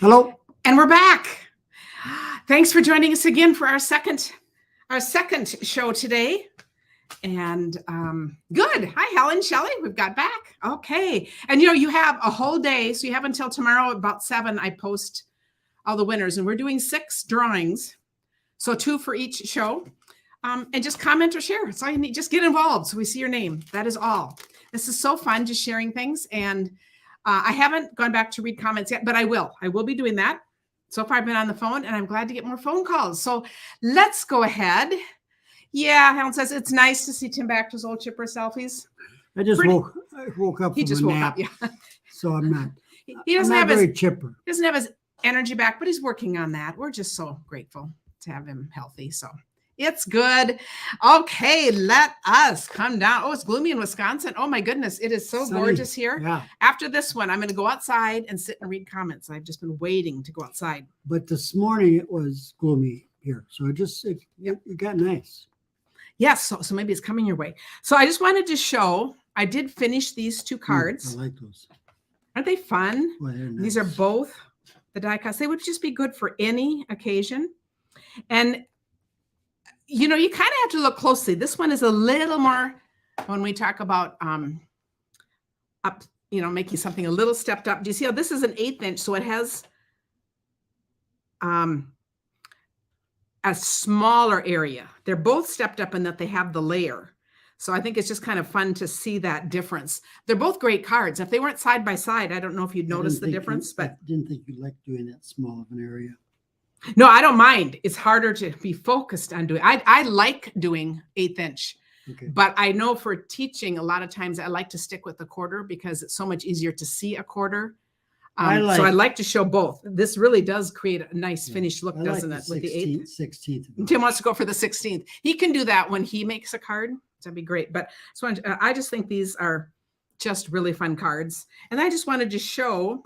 Hello. And we're back. Thanks for joining us again for our second show today. And good. Hi, Helen, Shelley. We've got back. Okay. And you have a whole day. So you have until tomorrow about 7. I post all the winners. And we're doing 6 drawings. So 2 for each show. And just comment or share. That's all you need. Just get involved so we see your name. That is all. This is so fun, just sharing things. And I haven't gone back to read comments yet, but I will. I will be doing that. So far, I've been on the phone, and I'm glad to get more phone calls. So let's go ahead. Yeah, Helen says, it's nice to see Tim Bachter's old chipper selfies. I woke up. He just woke up, yeah. So I'm not. He doesn't have very chipper. He doesn't have his energy back, but he's working on that. We're just so grateful to have him healthy. So it's good. Okay, let us come down. Oh, it's gloomy in Wisconsin. Oh my goodness, it is so Sunny. Gorgeous here. Yeah. After this one, I'm going to go outside and sit and read comments. I've just been waiting to go outside. But this morning it was gloomy here, so it got nice. Yes, so maybe it's coming your way. So I just wanted to show. I did finish these 2 cards. I like those. Aren't they fun? Well, nice. These are both the die cuts. They would just be good for any occasion. And you kind of have to look closely. This one is a little more when we talk about up, making something a little stepped up. Do you see how this is an 1/8 inch? So it has a smaller area. They're both stepped up in that they have the layer. So I think it's just kind of fun to see that difference. They're both great cards. If they weren't side by side, I don't know if you'd notice the difference. But I didn't think you liked doing that small of an area. No, I don't mind. It's harder to be focused on doing. I like doing 1/8 inch, Okay. but I know for teaching, a lot of times I like to stick with the quarter because it's so much easier to see a quarter. So I like to show both. This really does create a nice finished look, doesn't it? With the 16th. Tim wants to go for the 16th. He can do that when he makes a card. That'd be great. But so I just think these are just really fun cards. And I just wanted to show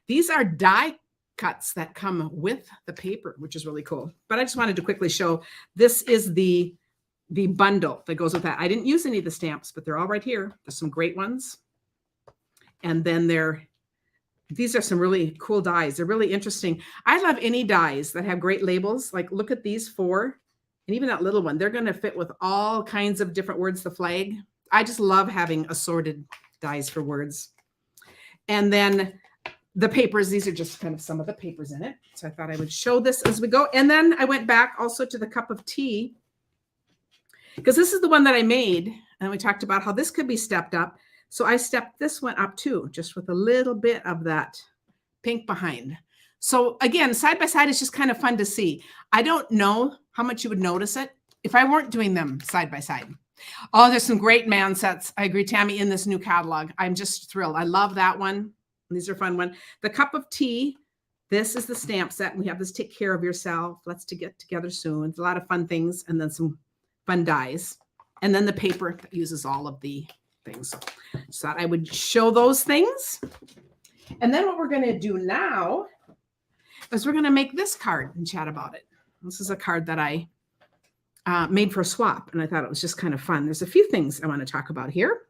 these are die cuts that come with the paper, which is really cool. But I just wanted to quickly show this is the bundle that goes with that. I didn't use any of the stamps, but they're all right here. There's some great ones. And then these are some really cool dies. They're really interesting. I love any dies that have great labels. Like look at these 4 and even that little one. They're going to fit with all kinds of different words, the flag. I just love having assorted dies for words. And then the papers, these are just kind of some of the papers in it. So I thought I would show this as we go. And then I went back also to the cup of tea because this is the one that I made. And we talked about how this could be stepped up. So I stepped this one up too, just with a little bit of that pink behind. So again, side by side, it's just kind of fun to see. I don't know how much you would notice it if I weren't doing them side by side. Oh, there's some great man sets. I agree, Tammy, in this new catalog. I'm just thrilled. I love that one. These are fun one. The cup of tea. This is the stamp set. We have this take care of yourself. Let's get together soon. It's a lot of fun things. And then some fun dies. And then the paper that uses all of the things. Just thought I would show those things. And then what we're going to do now is we're going to make this card and chat about it. This is a card that I made for a swap. And I thought it was just kind of fun. There's a few things I want to talk about here.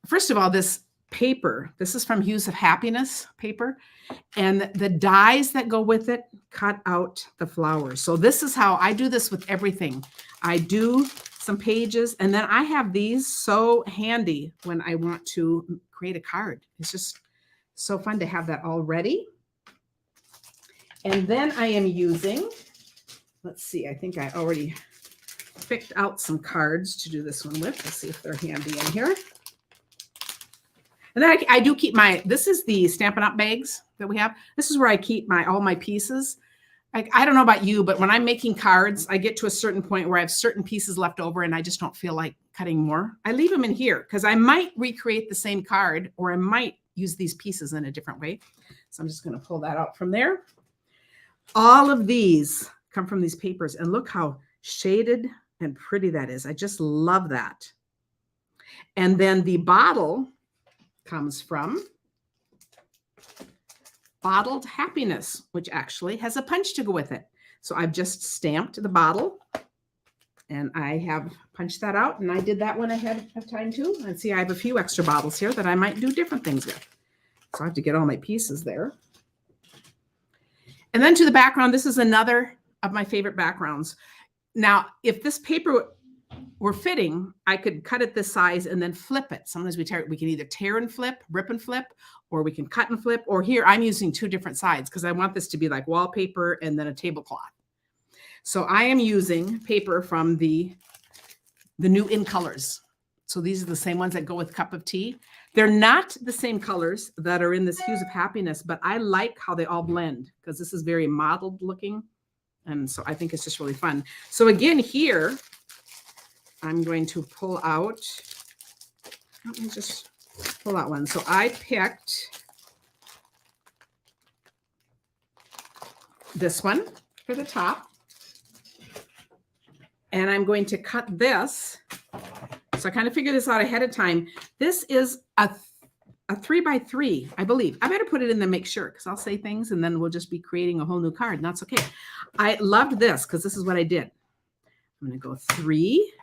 First of all, this paper. This is from Hues of Happiness paper. And the dies that go with it cut out the flowers. So this is how I do this with everything. I do some pages and then I have these so handy when I want to create a card. It's just so fun to have that all ready. And then I am using, let's see, I think I already picked out some cards to do this one with. Let's see if they're handy in here. And then I do keep this is the Stampin' Up! Bags that we have. This is where I keep all my pieces. I don't know about you, but when I'm making cards, I get to a certain point where I have certain pieces left over and I just don't feel like cutting more. I leave them in here because I might recreate the same card or I might use these pieces in a different way. So I'm just going to pull that out from there. All of these come from these papers and look how shaded and pretty that is. I just love that. And then the bottle comes from Bottled Happiness, which actually has a punch to go with it. So I've just stamped the bottle and I have punched that out, and I did that one ahead of time too. And see, I have a few extra bottles here that I might do different things with. So I have to get all my pieces there. And then to the background, this is another of my favorite backgrounds. Now, if this paper were fitting, I could cut it this size and then flip it. Sometimes we can either tear and flip, rip and flip, or we can cut and flip, or here I'm using 2 different sides because I want this to be like wallpaper and then a tablecloth. So I am using paper from the new In Colors. So these are the same ones that go with Cup of Tea. They're not the same colors that are in this Hues of Happiness, but I like how they all blend because this is very mottled looking. And so I think it's just really fun. So again, here, I'm going to pull out, let me just pull out one. So I picked this one for the top. And I'm going to cut this. So I kind of figured this out ahead of time. This is a 3x3, I believe. I better put it in there, make sure, because I'll say things and then we'll just be creating a whole new card. And that's okay. I loved this because this is what I did. I'm going to go 3.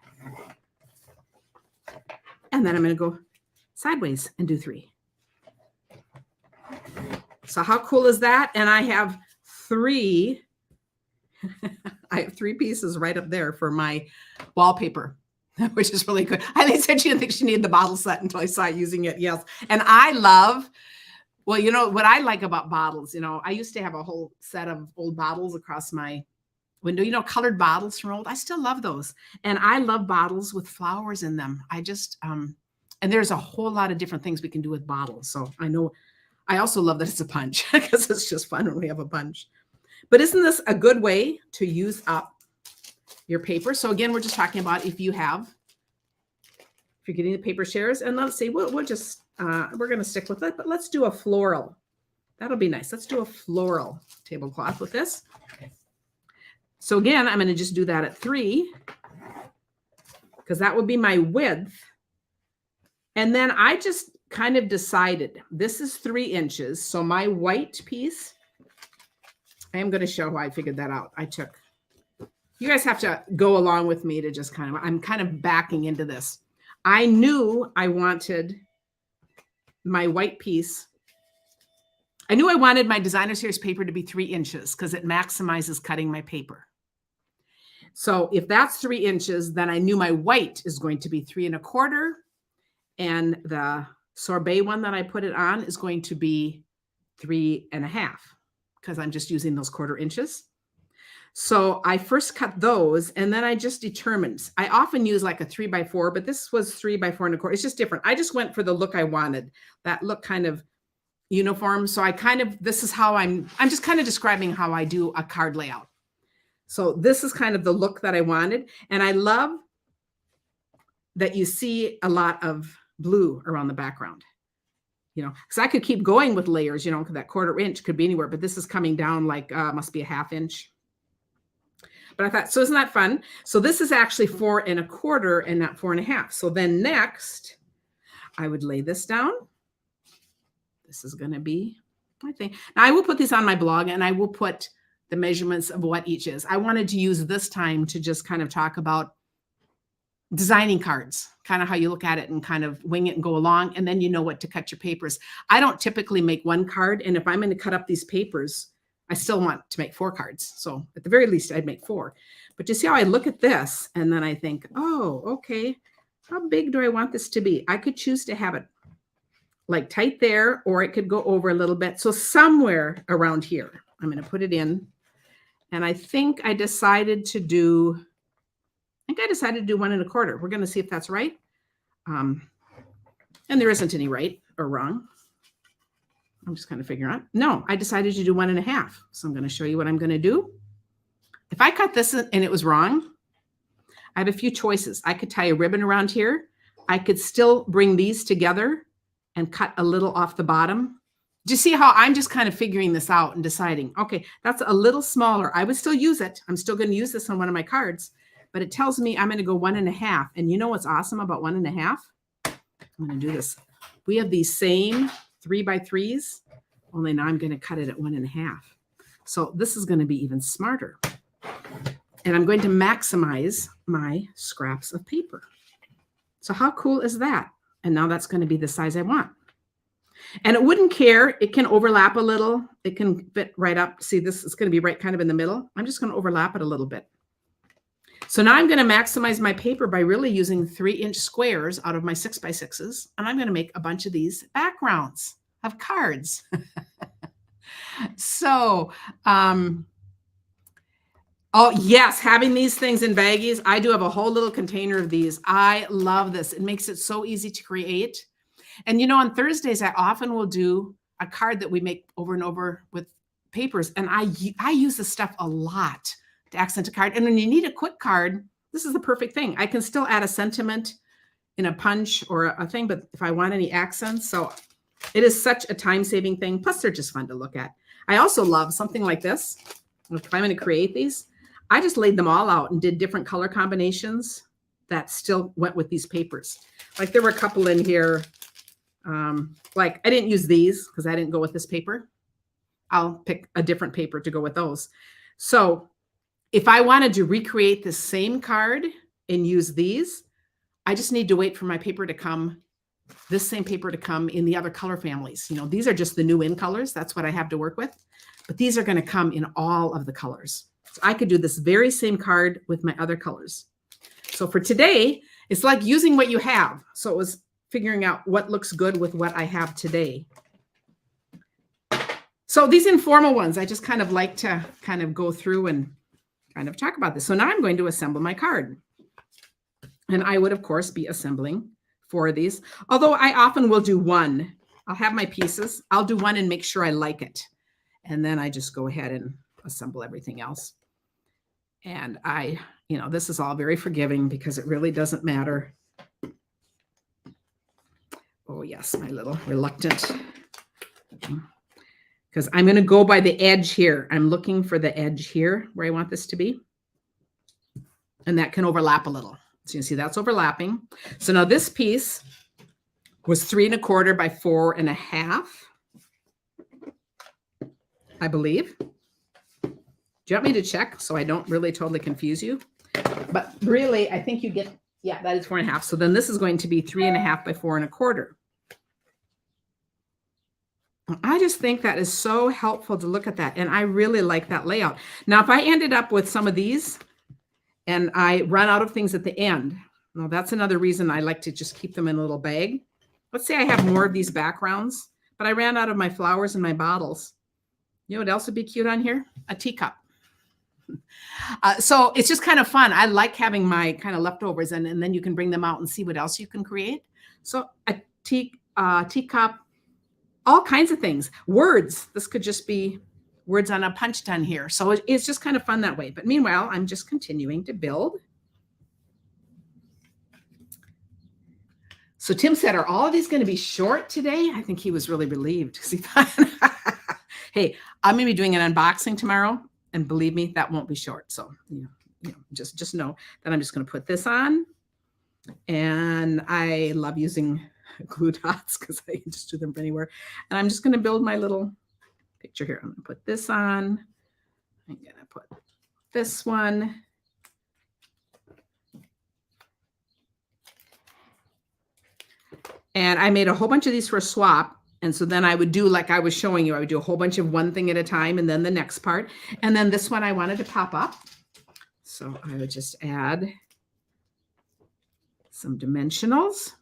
And then I'm going to go sideways and do 3. So how cool is that? And I have 3. I have 3 pieces right up there for my wallpaper, which is really good. I said she didn't think she needed the bottle set until I saw using it. Yes. And I love, well, you know, what I like about bottles, you know, I used to have a whole set of old bottles across my window, you know, colored bottles from old. I still love those. And I love bottles with flowers in them. I just, and there's a whole lot of different things we can do with bottles. So I know, I also love that it's a punch because it's just fun when we have a punch. But isn't this a good way to use up your paper? So again, we're just talking about if you're getting the paper shares, and let's see, we're going to stick with it, but let's do a floral. That'll be nice. Let's do a floral tablecloth with this. So again, I'm going to just do that at 3 because that would be my width. And then I just kind of decided this is 3 inches. So my white piece, I am going to show how I figured that out. You guys have to go along with me to just I'm kind of backing into this. I knew I wanted my white piece. I knew I wanted my Designer Series paper to be 3 inches because it maximizes cutting my paper. So if that's 3 inches, then I knew my white is going to be 3 1/4. And the sorbet one that I put it on is going to be 3 1/2 because I'm just using those 1/4 inches. So I first cut those and then I just determined. I often use like a 3x4, but this was 3x4 1/4. It's just different. I just went for the look I wanted. That look kind of uniform. So this is how I'm just kind of describing how I do a card layout. So this is kind of the look that I wanted. And I love that you see a lot of blue around the background, you know, because I could keep going with layers, you know, that 1/4 inch could be anywhere, but this is coming down like, must be a 1/2 inch. But I thought, so isn't that fun? So this is actually 4 1/4 and not 4 1/2. So then next I would lay this down. This is going to be my thing. Now I will put these on my blog and I will put the measurements of what each is. I wanted to use this time to just kind of talk about designing cards, kind of how you look at it and kind of wing it and go along. And then you know what to cut your papers. I don't typically make 1 card. And if I'm going to cut up these papers, I still want to make 4 cards. So at the very least, I'd make 4. But you see how I look at this and then I think, oh, okay, how big do I want this to be? I could choose to have it like tight there, or it could go over a little bit. So somewhere around here, I'm going to put it in. And I think I decided to do 1 1/4. We're going to see if that's right. And there isn't any right or wrong. I'm just kind of figuring out. No, I decided to do 1 1/2. So I'm going to show you what I'm going to do. If I cut this and it was wrong, I have a few choices. I could tie a ribbon around here. I could still bring these together and cut a little off the bottom. Do you see how I'm just kind of figuring this out and deciding, okay, that's a little smaller. I would still use it. I'm still going to use this on one of my cards, but it tells me I'm going to go 1 1/2. And you know what's awesome about 1 1/2? I'm going to do this. We have these same 3x3s, only now I'm going to cut it at 1 1/2. So this is going to be even smarter. And I'm going to maximize my scraps of paper. So how cool is that? And now that's going to be the size I want. And it wouldn't care. It can overlap a little. It can fit right up. See, this is going to be right kind of in the middle. I'm just going to overlap it a little bit. So now I'm going to maximize my paper by really using 3-inch squares out of my 6x6s. And I'm going to make a bunch of these backgrounds of cards. So, oh yes, having these things in baggies. I do have a whole little container of these. I love this. It makes it so easy to create. And you know, on Thursdays, I often will do a card that we make over and over with papers. And I use this stuff a lot to accent a card. And when you need a quick card, this is the perfect thing. I can still add a sentiment in a punch or a thing, but if I want any accents, so it is such a time-saving thing. Plus, they're just fun to look at. I also love something like this. If I'm going to create these, I just laid them all out and did different color combinations that still went with these papers. Like there were a couple in here. Like I didn't use these because I didn't go with this paper. I'll pick a different paper to go with those. So if I wanted to recreate the same card and use these, I just need to wait for my paper to come, this same paper to come in the other color families. You know, these are just the new in colors. That's what I have to work with. But these are going to come in all of the colors. So I could do this very same card with my other colors. So for today, it's like using what you have. So it was figuring out what looks good with what I have today. So these informal ones, I just kind of like to kind of go through and kind of talk about this. So now I'm going to assemble my card. And I would, of course, be assembling 4 of these. Although I often will do one. I'll have my pieces. I'll do one and make sure I like it. And then I just go ahead and assemble everything else. And you know, this is all very forgiving because it really doesn't matter. Oh, yes, my little reluctant. Because I'm going to go by the edge here. I'm looking for the edge here where I want this to be. And that can overlap a little. So you can see that's overlapping. So now this piece was 3 1/4 by 4 1/2, I believe. Do you want me to check so I don't really totally confuse you? But really, I think you get, yeah, that is 4 1/2. So then this is going to be 3 1/2 by 4 1/4. I just think that is so helpful to look at that. And I really like that layout. Now, if I ended up with some of these and I run out of things at the end, well, that's another reason I like to just keep them in a little bag. Let's say I have more of these backgrounds, but I ran out of my flowers and my bottles. You know what else would be cute on here? A teacup. So it's just kind of fun. I like having my kind of leftovers and then you can bring them out and see what else you can create. So a teacup, all kinds of things. Words. This could just be words on a punch done here. So it's just kind of fun that way. But meanwhile, I'm just continuing to build. So Tim said, are all of these going to be short today? I think he was really relieved because he thought, hey, I'm going to be doing an unboxing tomorrow. And believe me, that won't be short. So, you know, just know that I'm just going to put this on. And I love using glue dots because I can just do them anywhere. And I'm just going to build my little picture here. I'm going to put this on. I'm going to put this one. And I made a whole bunch of these for a swap. And so then I would do like I was showing you, I would do a whole bunch of one thing at a time and then the next part. And then this one I wanted to pop up. So I would just add some dimensionals.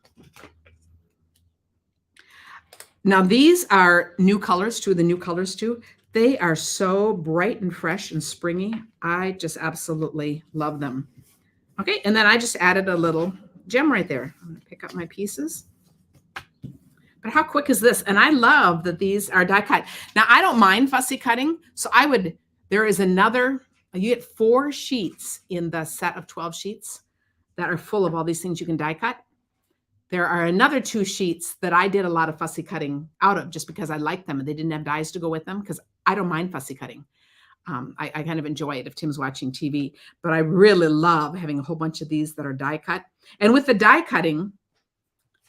Now these are new colors too, the new colors too. They are so bright and fresh and springy. I just absolutely love them. Okay, and then I just added a little gem right there. I'm gonna pick up my pieces. But how quick is this? And I love that these are die cut. Now I don't mind fussy cutting. So there is another, you get 4 sheets in the set of 12 sheets that are full of all these things you can die cut. There are another 2 sheets that I did a lot of fussy cutting out of just because I like them and they didn't have dies to go with them because I don't mind fussy cutting. I kind of enjoy it if Tim's watching TV, but I really love having a whole bunch of these that are die cut. And with the die cutting,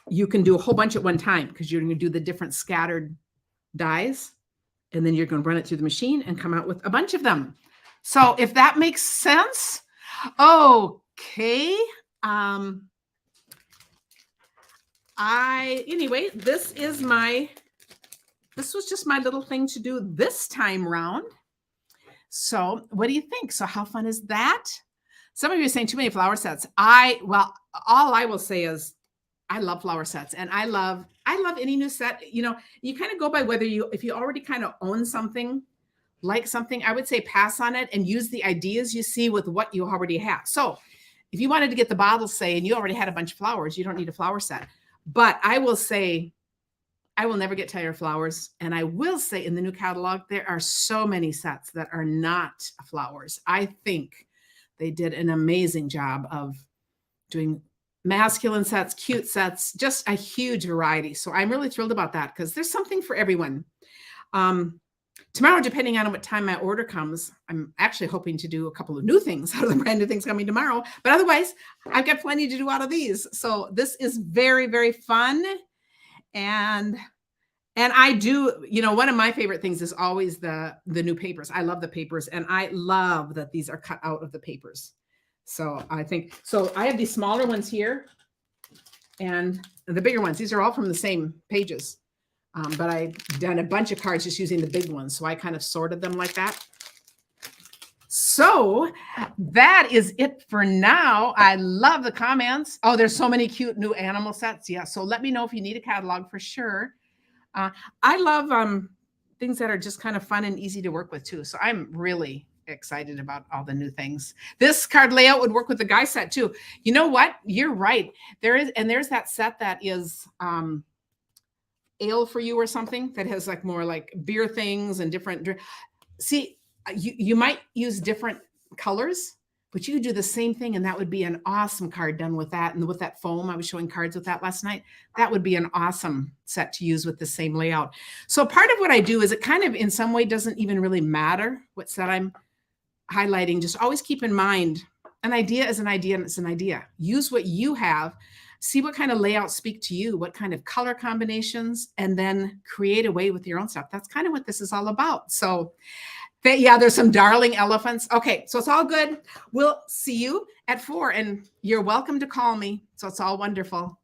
you can do a whole bunch at one time because you're going to do the different scattered dies and then you're going to run it through the machine and come out with a bunch of them. So if that makes sense, okay. Anyway, this is my this was just my little thing to do this time round. So what do you think? So how fun is that? Some of you are saying too many flower sets. Well, all I will say is I love flower sets, and I love any new set. You know, you kind of go by if you already kind of own something, like something, I would say pass on it and use the ideas you see with what you already have. So if you wanted to get the bottles, say, and you already had a bunch of flowers, you don't need a flower set. But I will say, I will never get tired of flowers. And I will say in the new catalog, there are so many sets that are not flowers. I think they did an amazing job of doing masculine sets, cute sets, just a huge variety. So I'm really thrilled about that because there's something for everyone. Tomorrow, depending on what time my order comes, I'm actually hoping to do a couple of new things out of the brand new things coming tomorrow. But otherwise, I've got plenty to do out of these. So this is very, very fun. And I do, you know, one of my favorite things is always the new papers. I love the papers, and I love that these are cut out of the papers. So I have these smaller ones here and the bigger ones. These are all from the same pages. But I've done a bunch of cards just using the big ones. So I kind of sorted them like that. So that is it for now. I love the comments. Oh, there's so many cute new animal sets. Yeah. So let me know if you need a catalog for sure. I love things that are just kind of fun and easy to work with too. So I'm really excited about all the new things. This card layout would work with the guy set too. You know what? You're right. There's that set that is, ale for you or something that has like more like beer things and different. See, you might use different colors, but you could do the same thing, and that would be an awesome card done with that. And with that foam, I was showing cards with that last night. That would be an awesome set to use with the same layout. So part of what I do is it kind of in some way doesn't even really matter what set I'm highlighting. Just always keep in mind an idea is an idea, and it's an idea. Use what you have. See what kind of layouts speak to you, what kind of color combinations, and then create a way with your own stuff. That's kind of what this is all about. So yeah, there's some darling elephants. Okay, so it's all good. We'll see you at 4, and you're welcome to call me. So it's all wonderful.